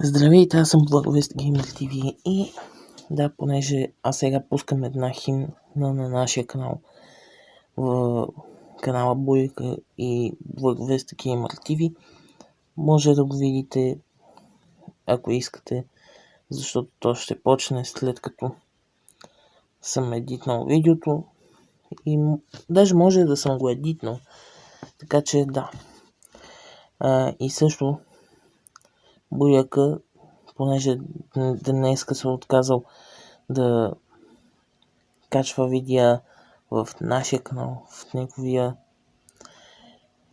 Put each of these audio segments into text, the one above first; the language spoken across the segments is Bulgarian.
Здравейте, аз съм Благовест Gamer TV и да, понеже аз сега пускам една химна на нашия канал в канала Буйка и Благовест Gamer TV, може да го видите, ако искате, защото то ще почне след като съм едитнал видеото и даже може да съм го едитнал, така че да. И също Буяка, понеже днеска се отказал да качва видеа в нашия канал, в неговия,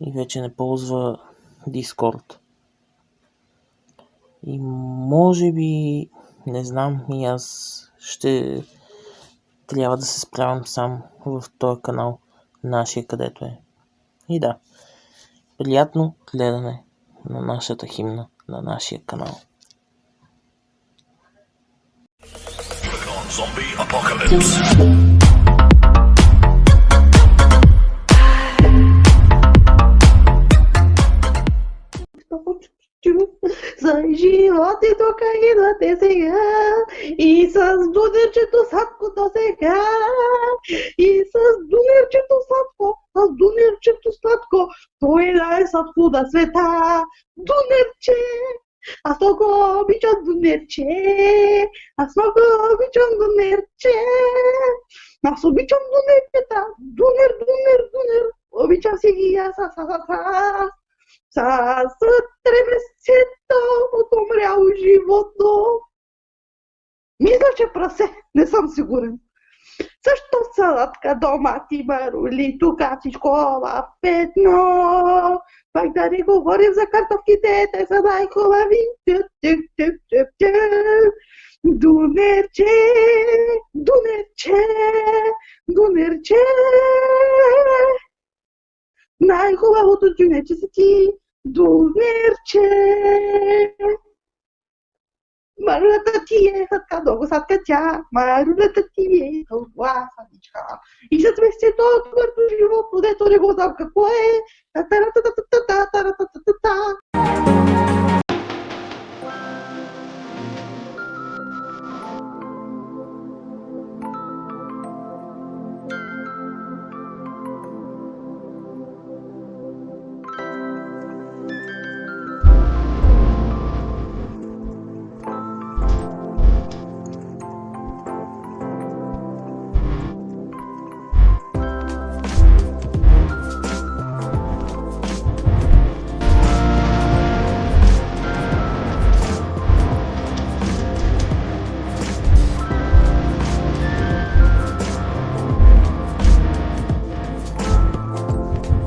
и вече не ползва Discord. И може би, не знам, и аз ще трябва да се справям сам в този канал, нашия, където е. И да, приятно гледане на нашата химна, на нашия канал. Zombie apocalypse. За животи тук идвате сега и с дунерчето сладкото сега и с дунерчето сладко, с дунерчето сладко, той е най-сладко на света. Дунерче, аз много обичам дунерче, аз много обичам дунерче, аз обичам дунерчета, дунер, обичам си ги аз. С тревесето от умряло животно. Мисля, че прасе, не съм сигурен. Също салатка, домати, марули, тук всичко в петно. Пак да не говорим за картофките, те са най-хубави. Дунерче, дунерче, дунерче. Най-хубавото дюнече си ти, дунерче. Марулята ти е сладка, много сладка тя, марулята ти е толкова сладичка. И с месецето от твърдо животно, дето не го знам какво е. Та-та-та-та-та-та-та-та-та-та-та.